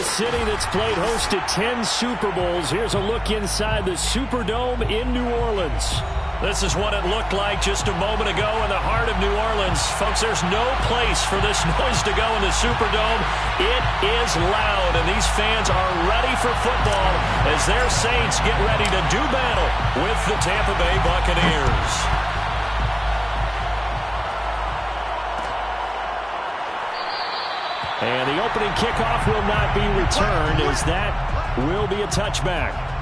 city that's played host to 10 Super Bowls. Here's a look inside the Superdome in New Orleans. This is what it looked like just a moment ago in the heart of New Orleans. Folks, there's no place for this noise to go in the Superdome. It is loud, and these fans are ready for football as their Saints get ready to do battle with the Tampa Bay Buccaneers. And the opening kickoff will not be returned, as that will be a touchback.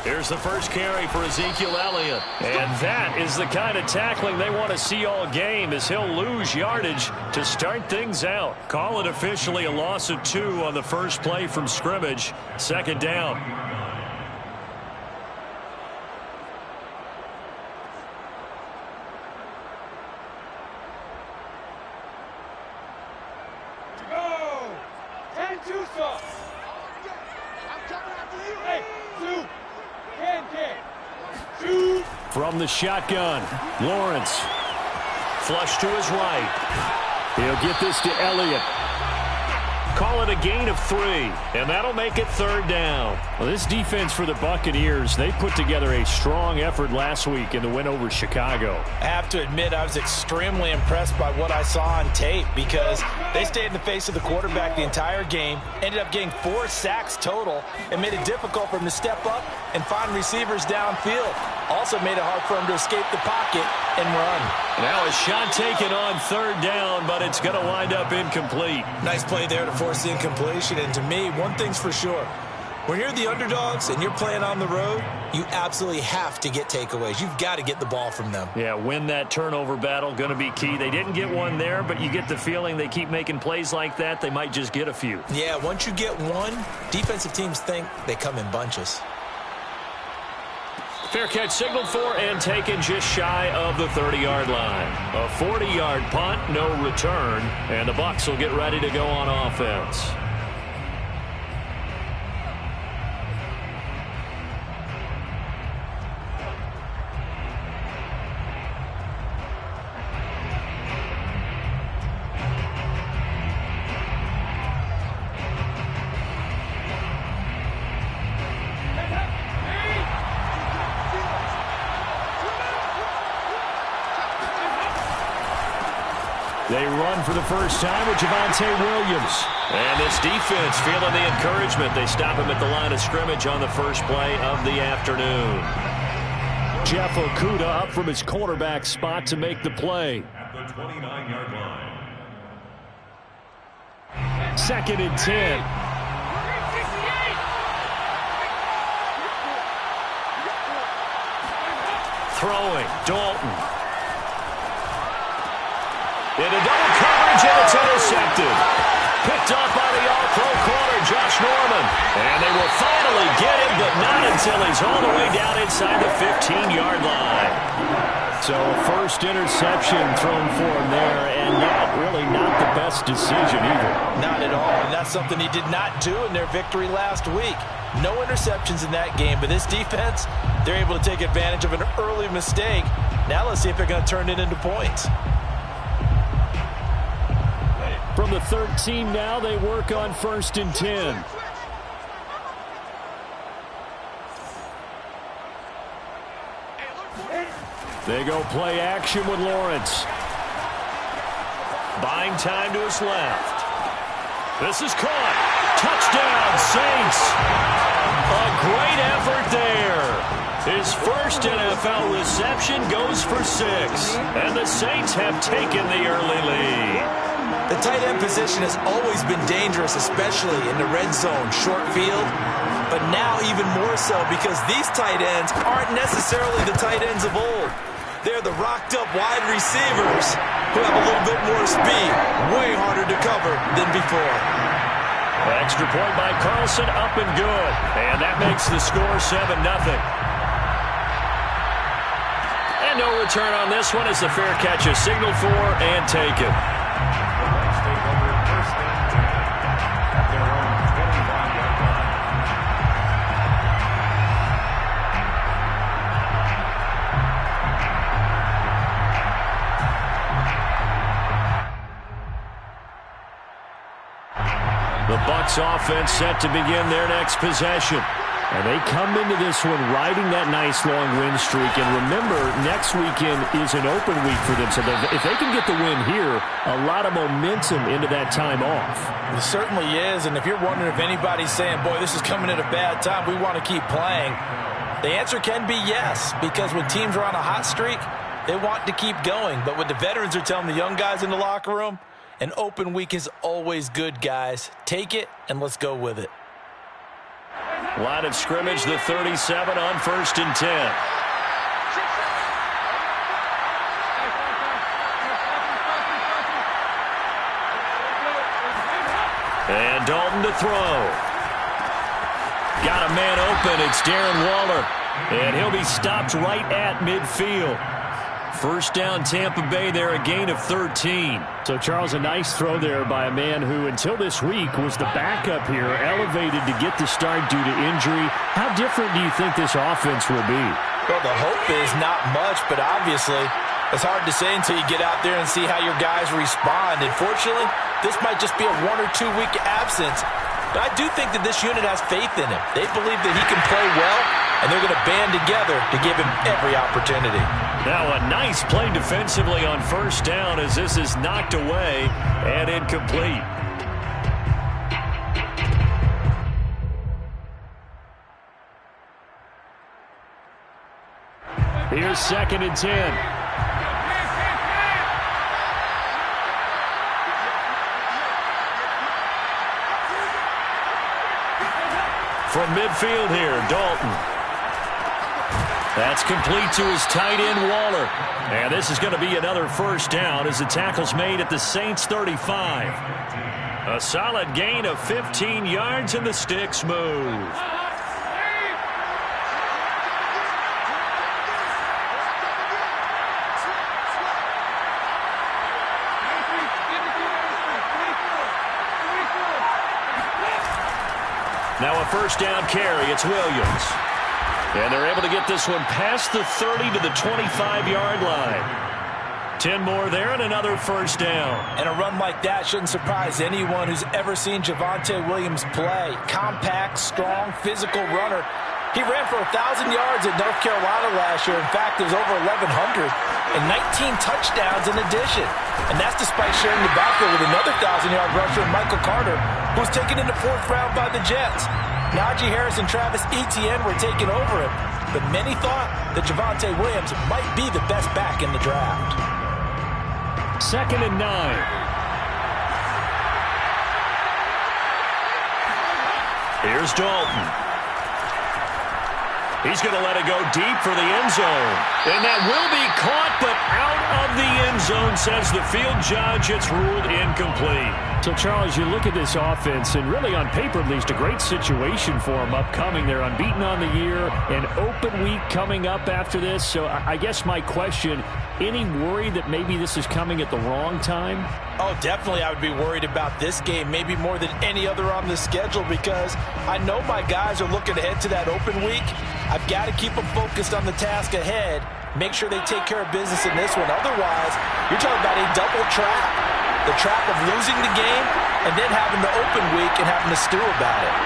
Here's the first carry for Ezekiel Elliott. And that is the kind of tackling they want to see all game, as he'll lose yardage to start things out. Call it officially a loss of 2 on the first play from scrimmage. Second down. From the shotgun, Lawrence. Flush to his right. He'll get this to Elliott. Call it a gain of 3, and that'll make it third down. Well, this defense for the Buccaneers, they put together a strong effort last week in the win over Chicago. I have to admit, I was extremely impressed by what I saw on tape, because they stayed in the face of the quarterback the entire game, ended up getting 4 sacks total, and made it difficult for him to step up and find receivers downfield. Also made it hard for him to escape the pocket and run. Now a shot taken on third down, but it's going to wind up incomplete. Nice play there to force the incompletion. And to me, one thing's for sure. When you're the underdogs and you're playing on the road, you absolutely have to get takeaways. You've got to get the ball from them. Yeah, win that turnover battle, going to be key. They didn't get one there, but you get the feeling they keep making plays like that, they might just get a few. Yeah, once you get one, defensive teams think they come in bunches. Fair catch signaled for and taken just shy of the 30-yard line. A 40-yard punt, no return, and the Bucs will get ready to go on offense. They run for the first time with Javonte Williams. And this defense feeling the encouragement. They stop him at the line of scrimmage on the first play of the afternoon. Jeff Okudah up from his quarterback spot to make the play. At the 29-yard line. 2nd and 10. Throwing, Dalton. Into double coverage, and it's intercepted. Picked up by the all-pro corner, Josh Norman. And they will finally get him, but not until he's all the way down inside the 15-yard line. So first interception thrown for him there, and not the best decision either. Not at all, and that's something he did not do in their victory last week. No interceptions in that game, but this defense, they're able to take advantage of an early mistake. Now let's see if they're going to turn it into points. From the 13 now, they work on 1st and 10. They go play action with Lawrence. Buying time to his left. This is caught. Touchdown, Saints. A great effort there. His first NFL reception goes for 6. And the Saints have taken the early lead. The tight end position has always been dangerous, especially in the red zone, short field. But now even more so because these tight ends aren't necessarily the tight ends of old. They're the rocked-up wide receivers who have a little bit more speed, way harder to cover than before. Extra point by Carlson, up and good. And that makes the score 7-0. And no return on this one as the fair catch is signaled for and taken. The Bucs offense set to begin their next possession. And they come into this one riding that nice long win streak. And remember, next weekend is an open week for them. So if they can get the win here, a lot of momentum into that time off. It certainly is. And if you're wondering if anybody's saying, boy, this is coming at a bad time, we want to keep playing, the answer can be yes. Because when teams are on a hot streak, they want to keep going. But what the veterans are telling the young guys in the locker room, an open week is always good, guys. Take it, and let's go with it. Line of scrimmage, the 37 on 1st and 10. And Dalton to throw. Got a man open. It's Darren Waller. And he'll be stopped right at midfield. First down, Tampa Bay there, a gain of 13. So, Charles, a nice throw there by a man who, until this week, was the backup here, elevated to get the start due to injury. How different do you think this offense will be? Well, the hope is not much, but obviously it's hard to say until you get out there and see how your guys respond. And fortunately, this might just be a 1 or 2 week absence. But I do think that this unit has faith in him. They believe that he can play well, and they're going to band together to give him every opportunity. Now a nice play defensively on first down as this is knocked away and incomplete. Here's 2nd and 10. From midfield here, Dalton. That's complete to his tight end, Waller. And this is going to be another first down as the tackle's made at the Saints' 35. A solid gain of 15 yards and the sticks move. Now a first down carry. It's Williams. And they're able to get this one past the 30 to the 25-yard line. 10 more there and another first down. And a run like that shouldn't surprise anyone who's ever seen Javonte Williams play. Compact, strong, physical runner. He ran for 1,000 yards at North Carolina last year. In fact, it was over 1,100 and 19 touchdowns in addition. And that's despite sharing the backfield with another 1,000-yard rusher, Michael Carter, who was taken in the 4th round by the Jets. Najee Harris and Travis Etienne were taking over him, but many thought that Javonte Williams might be the best back in the draft. 2nd and 9. Here's Dalton. He's going to let it go deep for the end zone. And that will be caught, but out of the end zone, says the field judge. It's ruled incomplete. So, Charles, you look at this offense, and really on paper at least, a great situation for them upcoming. They're unbeaten on the year, an open week coming up after this. So I guess my question, any worry that maybe this is coming at the wrong time? Oh, definitely I would be worried about this game, maybe more than any other on the schedule, because I know my guys are looking ahead to that open week. I've got to keep them focused on the task ahead, make sure they take care of business in this one. Otherwise, you're talking about a double trap. The trap of losing the game and then having the open week and having to stew about it.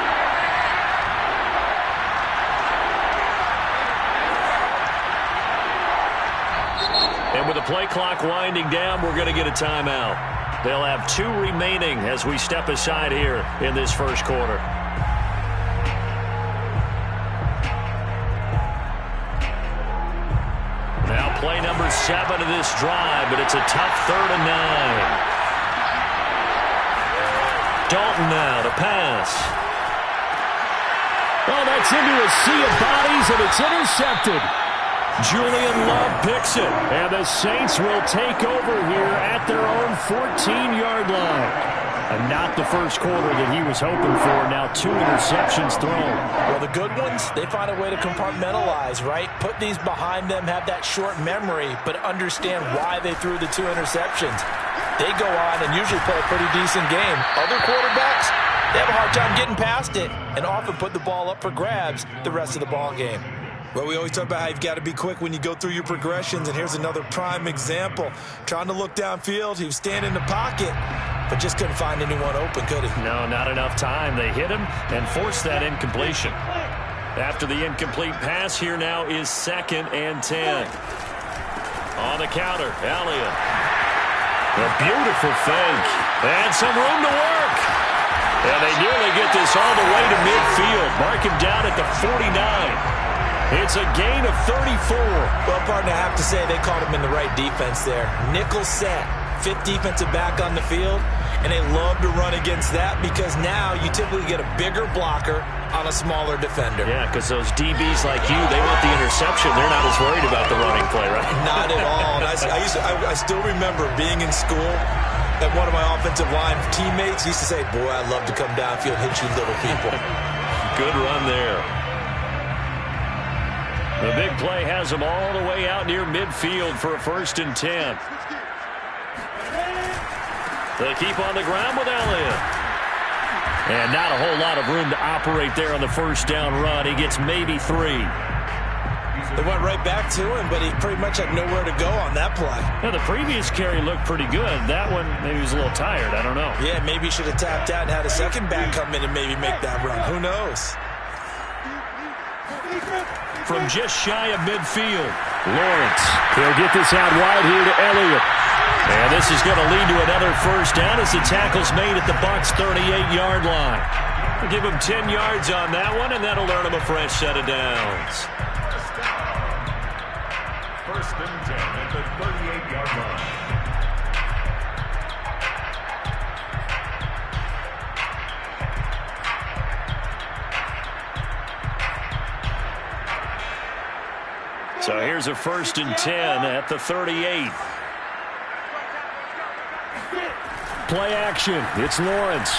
And with the play clock winding down, we're going to get a timeout. They'll have 2 remaining as we step aside here in this first quarter. Now play number 7 of this drive, but it's a tough 3rd and 9. Dalton now to pass. Oh, that's into a sea of bodies, and it's intercepted. Julian Love picks it. And the Saints will take over here at their own 14-yard line. And not the first quarter that he was hoping for. Now 2 interceptions thrown. Well, the good ones, they find a way to compartmentalize, right? Put these behind them, have that short memory, but understand why they threw the 2 interceptions. They go on and usually play a pretty decent game. Other quarterbacks, they have a hard time getting past it and often put the ball up for grabs the rest of the ball game. Well, we always talk about how you've got to be quick when you go through your progressions, and here's another prime example. Trying to look downfield, he was standing in the pocket, but just couldn't find anyone open, could he? No, not enough time. They hit him and forced that incompletion. After the incomplete pass, here now is 2nd and 10. On the counter, Elliott. A beautiful fake. And some room to work. And they nearly get this all the way to midfield. Mark him down at the 49. It's a gain of 34. Well, partner, I have to say they caught him in the right defense there. Nickel set, 5th defensive back on the field, and they love to run against that because now you typically get a bigger blocker on a smaller defender. Yeah, because those DBs like you, they want the interception. They're not as worried about the running play, right? Not at all. And I still remember being in school, and one of my offensive line teammates used to say, boy, I'd love to come downfield and hit you little people. Good run there. The big play has them all the way out near midfield for a 1st and 10. They keep on the ground with Elliott. And not a whole lot of room to operate there on the first down run. He gets maybe 3. They went right back to him, but he pretty much had nowhere to go on that play. Now, the previous carry looked pretty good. That one, maybe he was a little tired. I don't know. Yeah, maybe he should have tapped out and had a second back come in and maybe make that run. Who knows? From just shy of midfield, Lawrence. He'll get this out wide here to Elliott. And this is going to lead to another first down as the tackle's made at the Bucs' 38-yard line. We'll give him 10 yards on that one, and that'll earn him a fresh set of downs. 1st and 10 at the 38-yard line. So here's a 1st and 10 at the 38. Play action. It's Lawrence.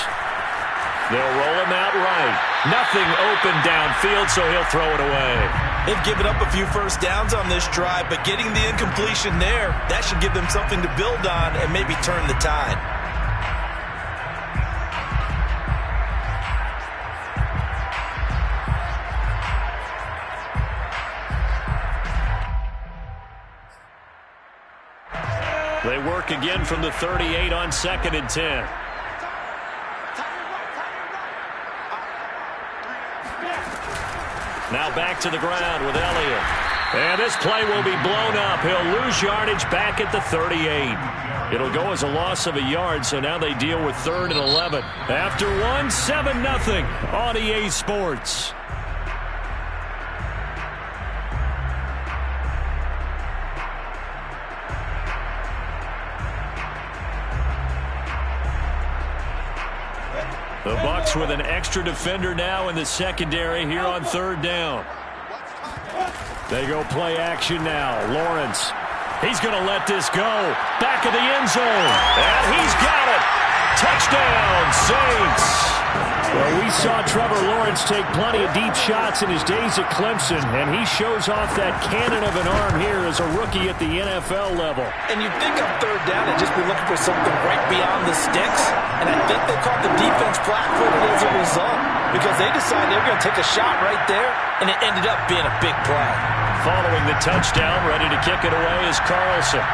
They'll roll him out right. Nothing open downfield, so he'll throw it away. They've given up a few first downs on this drive, but getting the incompletion there, that should give them something to build on and maybe turn the tide. They work again from the 38 on 2nd and 10. Now back to the ground with Elliott. And this play will be blown up. He'll lose yardage back at the 38. It'll go as a loss of a yard, so now they deal with 3rd and 11. After one, 7-0 on EA Sports. The Bucs with an extra defender now in the secondary here on 3rd down. They go play action now. Lawrence. He's going to let this go. Back of the end zone. And he's got it. Touchdown, Saints. Well, we saw Trevor Lawrence take plenty of deep shots in his days at Clemson, and he shows off that cannon of an arm here as a rookie at the NFL level. And you'd think on 3rd down and just be looking for something right beyond the sticks. And I think they caught the defense flat-footed as a result because they decided they were going to take a shot right there, and it ended up being a big play. Following the touchdown, ready to kick it away is Carlson.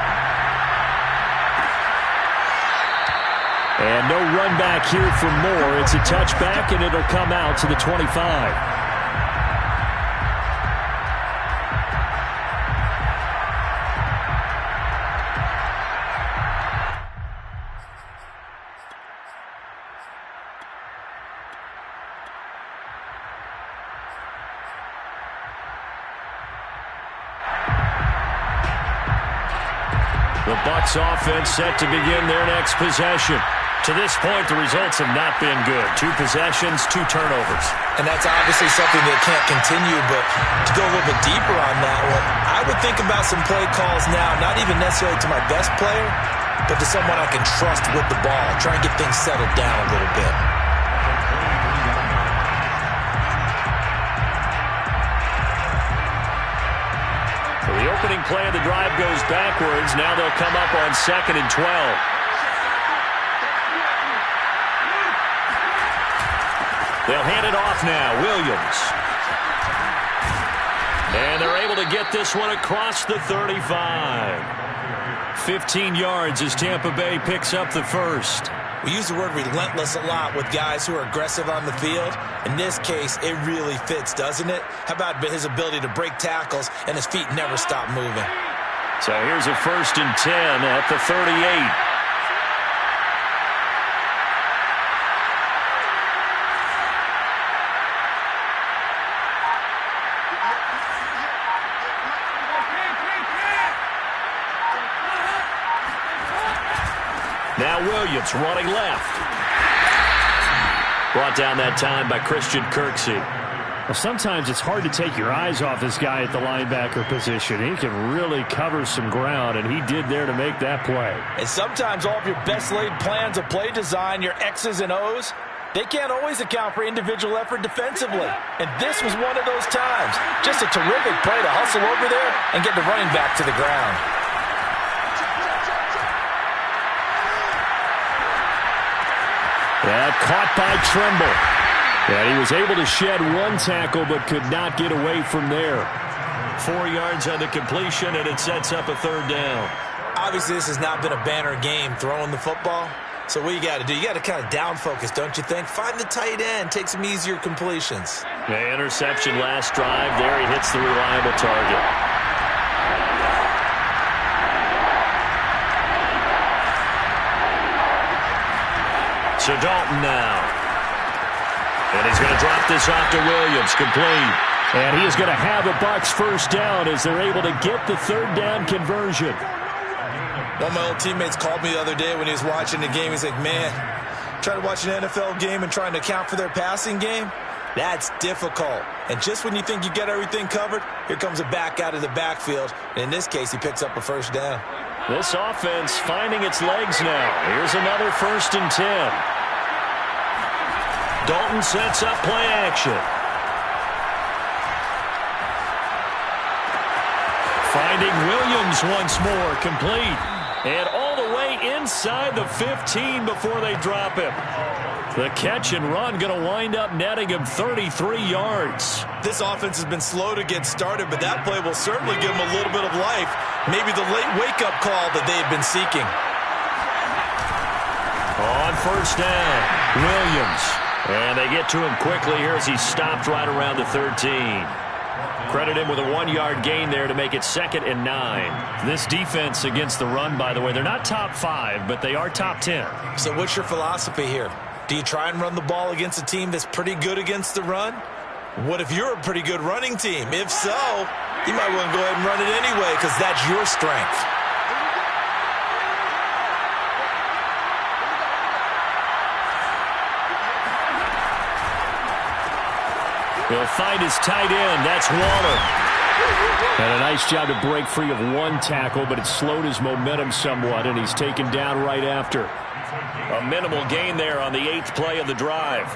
And no run back here for Moore. It's a touchback, and it'll come out to the 25. The Bucs offense set to begin their next possession. To this point, the results have not been good. 2 possessions, 2 turnovers. And that's obviously something that can't continue, but to go a little bit deeper on that one, I would think about some play calls now, not even necessarily to my best player, but to someone I can trust with the ball. Try and get things settled down a little bit. The opening play of the drive goes backwards. Now they'll come up on 2nd and 12. They'll hand it off now. Williams. And they're able to get this one across the 35. 15 yards as Tampa Bay picks up the first. We use the word relentless a lot with guys who are aggressive on the field. In this case, it really fits, doesn't it? How about his ability to break tackles and his feet never stop moving? So here's a 1st and 10 at the 38. Now Williams running left. Brought down that time by Christian Kirksey. Well, sometimes it's hard to take your eyes off this guy at the linebacker position. He can really cover some ground, and he did there to make that play. And sometimes all of your best laid plans of play design, your X's and O's, they can't always account for individual effort defensively. And this was one of those times. Just a terrific play to hustle over there and get the running back to the ground. Yeah, caught by Tremble. And he was able to shed 1 tackle but could not get away from there. 4 yards on the completion, and it sets up a 3rd down. Obviously, this has not been a banner game throwing the football. So what you got to do, you got to kind of down focus, don't you think? Find the tight end, take some easier completions. The interception last drive. There he hits the reliable target. So Dalton now. And he's going to drop this off to Williams. Complete. And he is going to have a Bucs 1st down as they're able to get the 3rd down conversion. One of my old teammates called me the other day when he was watching the game. He's like, man, trying to watch an NFL game and trying to account for their passing game, that's difficult. And just when you think you get everything covered, here comes a back out of the backfield. And in this case, he picks up a 1st down. This offense finding its legs now. Here's another 1st and 10. Dalton sets up play action. Finding Williams once more, complete. And all the way inside the 15 before they drop him. The catch and run going to wind up netting him 33 yards. This offense has been slow to get started, but that play will certainly give them a little bit of life. Maybe the late wake-up call that they've been seeking. On 1st down, Williams. And they get to him quickly here as he stopped right around the 13. Credit him with a 1-yard gain there to make it 2nd and 9. This defense against the run, by the way, they're not top 5, but they are top 10. So what's your philosophy here? Do you try and run the ball against a team that's pretty good against the run? What if you're a pretty good running team? If so, you might want to go ahead and run it anyway because that's your strength. He'll find his tight end. That's Waller. And a nice job to break free of 1 tackle, but it slowed his momentum somewhat, and he's taken down right after. A minimal gain there on the 8th play of the drive.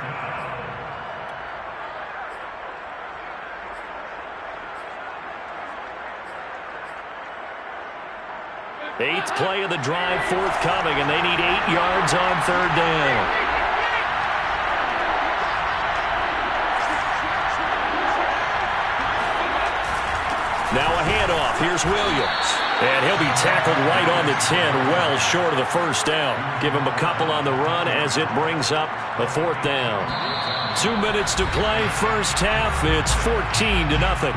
Eighth play of the drive forthcoming, and they need 8 yards on 3rd down. Now a handoff. Here's Williams. And he'll be tackled right on the 10, well short of the 1st down. Give him a couple on the run as it brings up a 4th down. 2 minutes to play, 1st half. It's 14-0.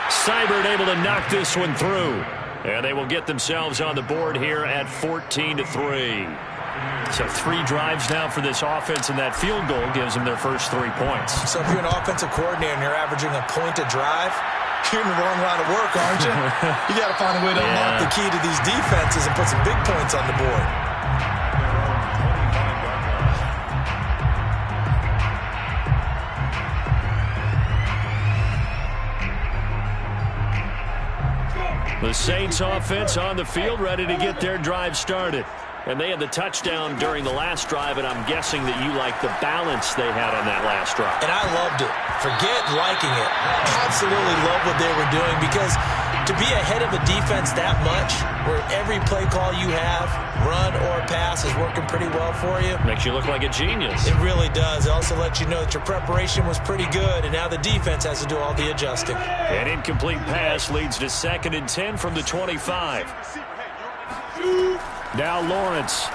Seibert able to knock this one through. And they will get themselves on the board here at 14-3. So 3 drives now for this offense, and that field goal gives them their first 3 points. So if you're an offensive coordinator and you're averaging a point a drive, you're in the wrong line of work, aren't you? You got to find a way to unlock the key to these defenses and put some big points on the board. The Saints offense on the field, ready to get their drive started. And they had the touchdown during the last drive, and I'm guessing that you like the balance they had on that last drive. And I loved it. Forget liking it. Absolutely love what they were doing, because to be ahead of a defense that much, where every play call you have, run or pass, is working pretty well for you. Makes you look like a genius. It really does. It also lets you know that your preparation was pretty good, and now the defense has to do all the adjusting. An incomplete pass leads to 2nd and 10 from the 25. Now Lawrence.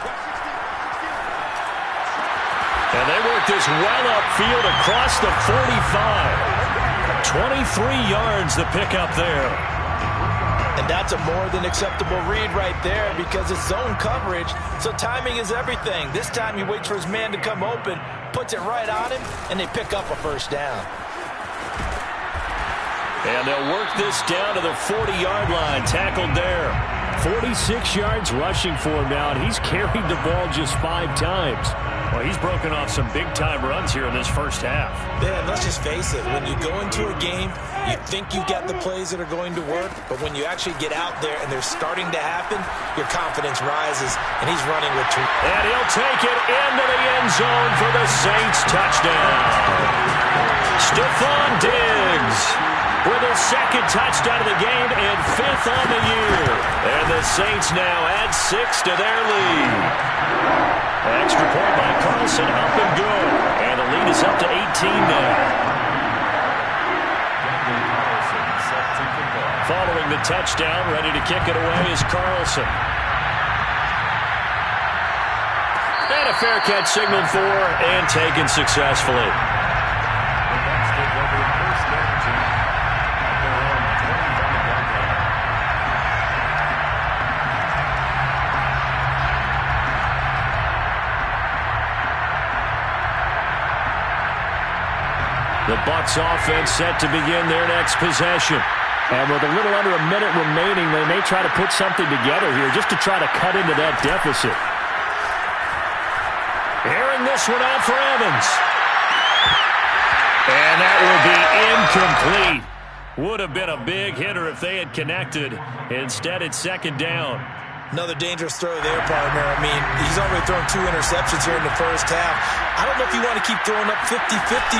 And they work this well upfield across the 45. 23 yards the pickup there. And that's a more than acceptable read right there, because it's zone coverage, so timing is everything. This time he waits for his man to come open, puts it right on him, and they pick up a first down. And they'll work this down to the 40-yard line, tackled there. 46 yards rushing for him now, and he's carried the ball just 5 times. Well, he's broken off some big-time runs here in this first half. Man, let's just face it. When you go into a game, you think you've got the plays that are going to work, but when you actually get out there and they're starting to happen, your confidence rises, and he's running with two. And he'll take it into the end zone for the Saints touchdown. Stephon Diggs with his 2nd touchdown of the game and 5th on the year. And the Saints now add 6 to their lead. Extra point by Carlson, up and good. And the lead is up to 18 now. Following the touchdown, ready to kick it away is Carlson. And a fair catch signaled for and taken successfully. The Bucs offense set to begin their next possession. And with a little under a minute remaining, they may try to put something together here just to try to cut into that deficit. Airing this one out for Evans. And that will be incomplete. Would have been a big hitter if they had connected. Instead, it's 2nd down. Another dangerous throw there, partner. I mean, he's already thrown 2 interceptions here in the first half. I don't know if you want to keep throwing up 50-50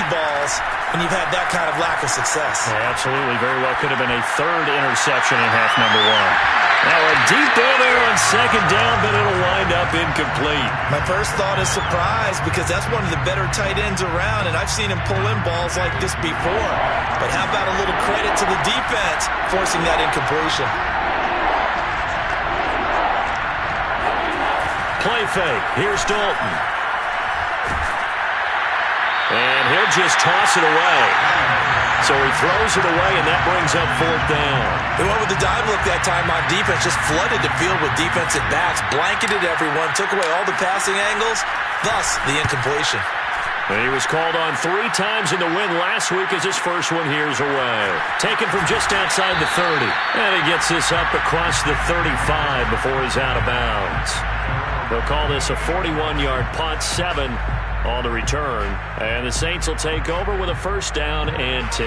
balls when you've had that kind of lack of success. Yeah, absolutely. Very well could have been a 3rd interception in half number 1. Now a deep ball there on 2nd down, but it'll wind up incomplete. My first thought is surprise, because that's one of the better tight ends around, and I've seen him pull in balls like this before. But how about a little credit to the defense forcing that incompletion? Play fake. Here's Dalton. And he'll just toss it away. So he throws it away, and that brings up 4th down. They went with the dive look that time on defense, just flooded the field with defensive backs, blanketed everyone, took away all the passing angles, thus the incompletion. And he was called on 3 times in the win last week as his first one here's away. Taken from just outside the 30. And he gets this up across the 35 before he's out of bounds. They'll call this a 41-yard punt, 7 on the return. And the Saints will take over with a 1st down and 10.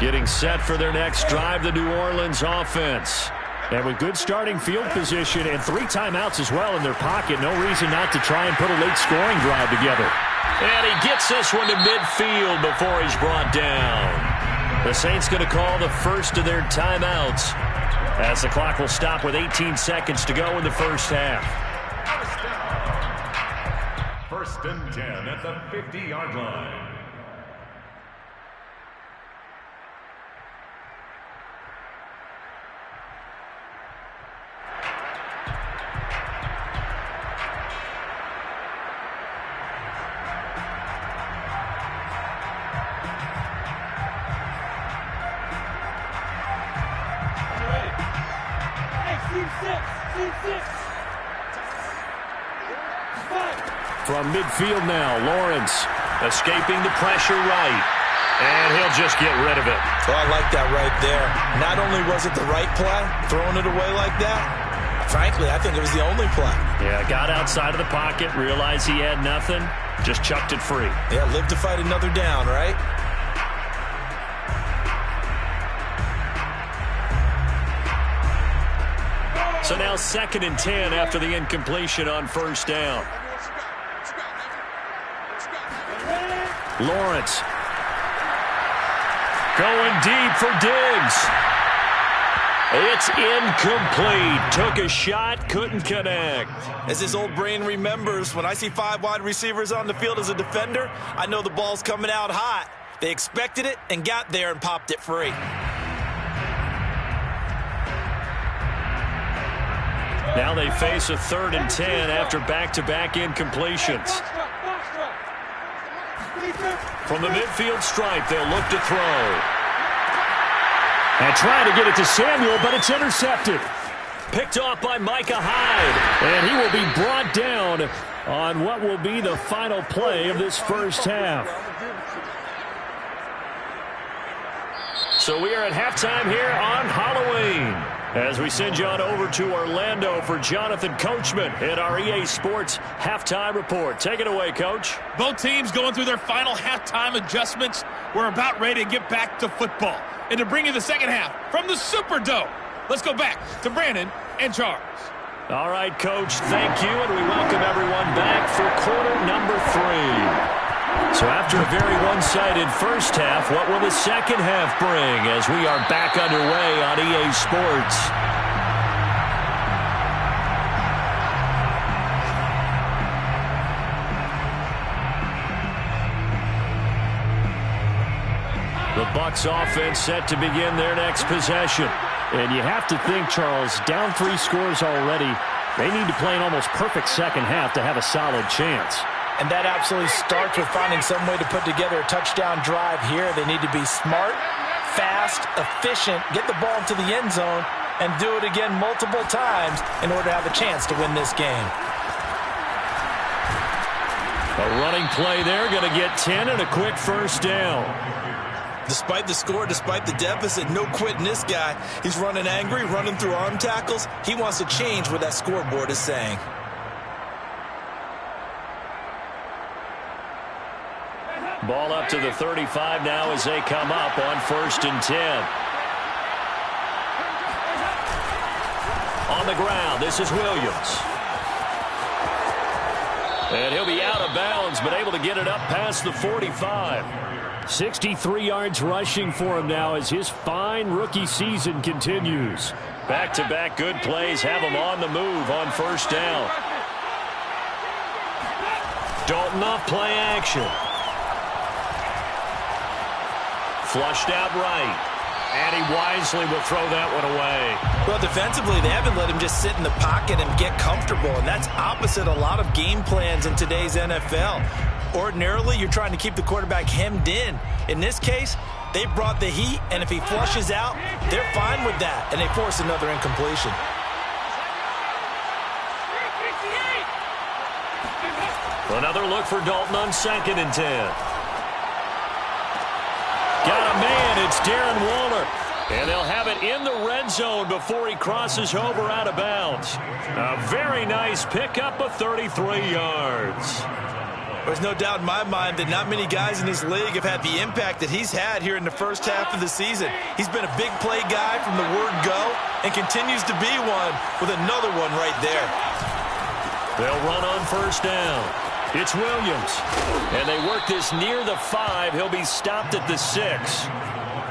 Getting set for their next drive, the New Orleans offense. And with good starting field position and 3 timeouts as well in their pocket, no reason not to try and put a late scoring drive together. And he gets this one to midfield before he's brought down. The Saints going to call the first of their timeouts as the clock will stop with 18 seconds to go in the first half. 1st and 10 at the 50-yard line. From midfield now, Lawrence escaping the pressure right. And he'll just get rid of it. Oh, I like that right there. Not only was it the right play, throwing it away like that, frankly, I think it was the only play. Yeah, got outside of the pocket, realized he had nothing, just chucked it free. Yeah, live to fight another down, right? So now 2nd and 10 after the incompletion on first down. Lawrence going deep for Diggs. It's incomplete. Took a shot, couldn't connect. As his old brain remembers, when I see 5 wide receivers on the field as a defender, I know the ball's coming out hot. They expected it and got there and popped it free. Now they face a 3rd and 10 after back-to-back incompletions. From the midfield stripe, they'll look to throw. And trying to get it to Samuel, but it's intercepted. Picked off by Micah Hyde. And he will be brought down on what will be the final play of this first half. So we are at halftime here on Halloween, as we send you on over to Orlando for Jonathan Coachman at our EA Sports Halftime Report. Take it away, Coach. Both teams going through their final halftime adjustments. We're about ready to get back to football. And to bring you the second half from the Superdome, let's go back to Brandon and Charles. All right, Coach, thank you, and we welcome everyone back for quarter number 3. So after a very one-sided first half, what will the second half bring as we are back underway on EA Sports? The Bucs offense set to begin their next possession. And you have to think, Charles, down 3 scores already. They need to play an almost perfect second half to have a solid chance. And that absolutely starts with finding some way to put together a touchdown drive here. They need to be smart, fast, efficient, get the ball into the end zone, and do it again multiple times in order to have a chance to win this game. A running play there, going to get 10 and a quick first down. Despite the score, despite the deficit, no quitting this guy. He's running angry, running through arm tackles. He wants to change what that scoreboard is saying. Ball up to the 35 now as they come up on 1st and 10. On the ground, this is Williams. And he'll be out of bounds, but able to get it up past the 45. 63 yards rushing for him now as his fine rookie season continues. Back-to-back good plays have him on the move on first down. Dalton off play action. Flushed out right. And he wisely will throw that one away. Well, defensively, they haven't let him just sit in the pocket and get comfortable, and that's opposite a lot of game plans in today's NFL. Ordinarily, you're trying to keep the quarterback hemmed in. In this case, they brought the heat, and if he flushes out, they're fine with that, and they force another incompletion. Another look for Dalton on 2nd and 10. Got a man, it's Darren Waller. And they'll have it in the red zone before he crosses over out of bounds. A very nice pickup of 33 yards. There's no doubt in my mind that not many guys in this league have had the impact that he's had here in the first half of the season. He's been a big play guy from the word go and continues to be one with another one right there. They'll run on first down. It's Williams. And they work this near the 5. He'll be stopped at the 6.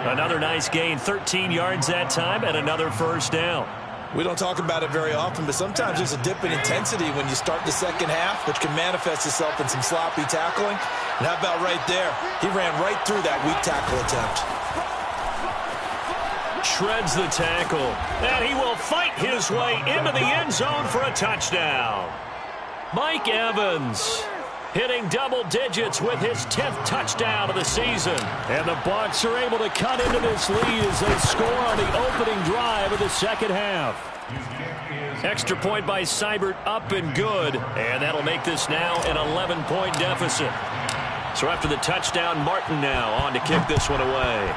Another nice gain, 13 yards that time, and another first down. We don't talk about it very often, but sometimes there's a dip in intensity when you start the second half, which can manifest itself in some sloppy tackling. And how about right there? He ran right through that weak tackle attempt. Shreds the tackle. And he will fight his way into the end zone for a touchdown. Mike Evans hitting double digits with his 10th touchdown of the season. And the Bucs are able to cut into this lead as they score on the opening drive of the second half. Extra point by Seibert, up and good. And that'll make this now an 11-point deficit. So after the touchdown, Martin now on to kick this one away.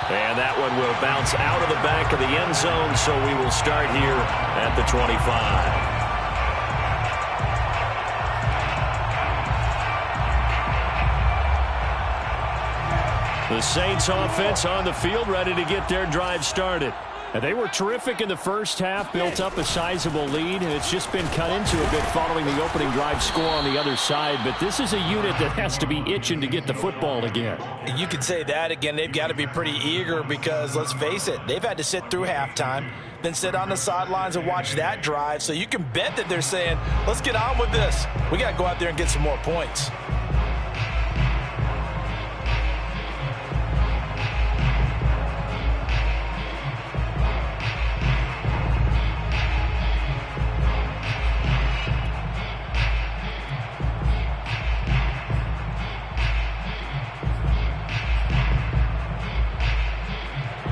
And that one will bounce out of the back of the end zone, so we will start here at the 25. The Saints offense on the field, ready to get their drive started. And they were terrific in the first half, built up a sizable lead, and it's just been cut into a bit following the opening drive score on the other side. But this is a unit that has to be itching to get the football again. You could say that again. They've got to be pretty eager because, let's face it, they've had to sit through halftime, then sit on the sidelines and watch that drive. So you can bet that they're saying, let's get on with this. We got to go out there and get some more points.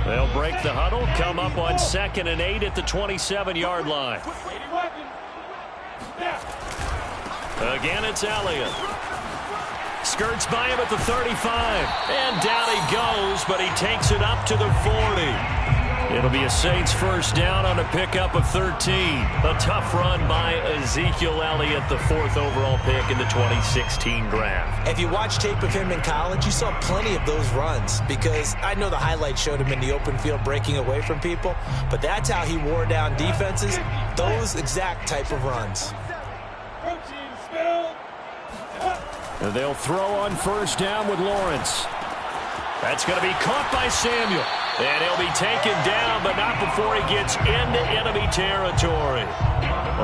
They'll break the huddle, come up on 2nd and 8 at the 27-yard line. Again, it's Elliott. Skirts by him at the 35. And down he goes, but he takes it up to the 40. It'll be a Saints first down on a pickup of 13. A tough run by Ezekiel Elliott, the 4th overall pick in the 2016 draft. If you watch tape of him in college, you saw plenty of those runs because I know the highlights showed him in the open field breaking away from people, but that's how he wore down defenses, those exact type of runs. And they'll throw on first down with Lawrence. That's going to be caught by Samuel. And he'll be taken down, but not before he gets into enemy territory.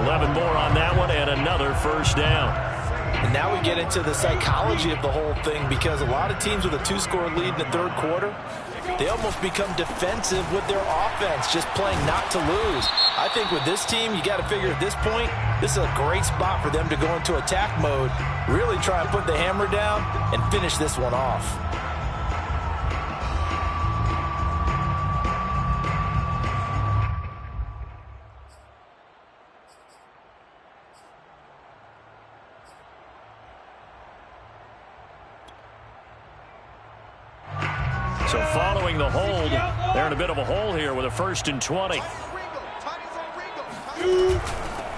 11 more on that one and another first down. And now we get into the psychology of the whole thing because a lot of teams with a 2-score lead in the third quarter, they almost become defensive with their offense, just playing not to lose. I think with this team, you got to figure at this point, this is a great spot for them to go into attack mode, really try and put the hammer down and finish this one off. So following the hold, they're in a bit of a hole here with a 1st and 20.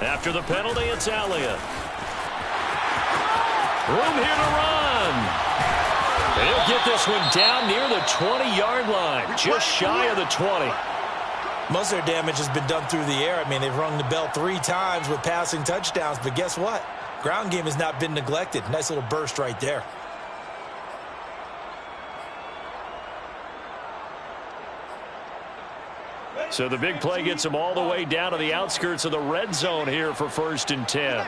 After the penalty, it's Elliott. Room here to run. And he'll get this one down near the 20-yard line, just shy of the 20. Most of their damage has been done through the air. I mean, they've rung the bell 3 times with passing touchdowns, but guess what? Ground game has not been neglected. Nice little burst right there. So the big play gets him all the way down to the outskirts of the red zone here for 1st and 10.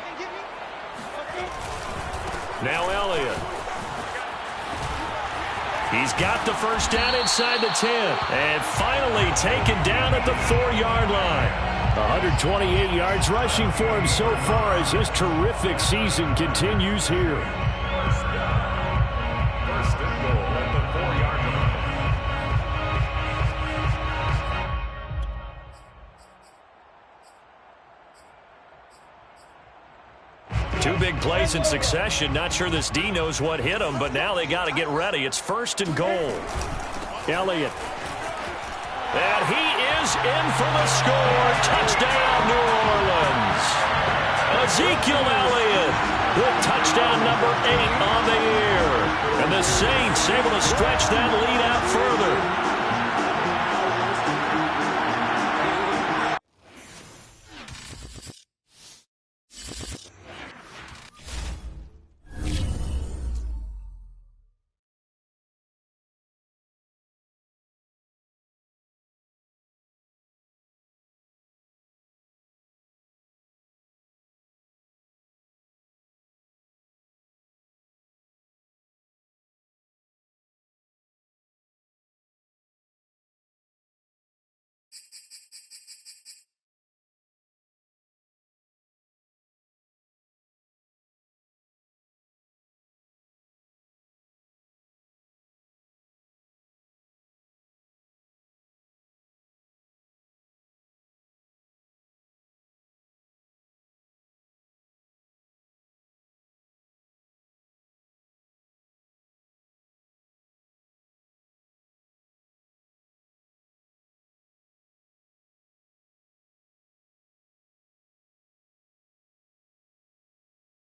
Now Elliott. He's got the first down inside the 10. And finally taken down at the 4-yard line. 128 yards rushing for him so far as his terrific season continues here. First and goal at the 4-yard line. Two big plays in succession. Not sure this D knows what hit him, but now they got to get ready. It's 1st and goal. Elliott. And he is in for the score. Touchdown, New Orleans. Ezekiel Elliott with touchdown number 8 on the year. And the Saints able to stretch that lead out further.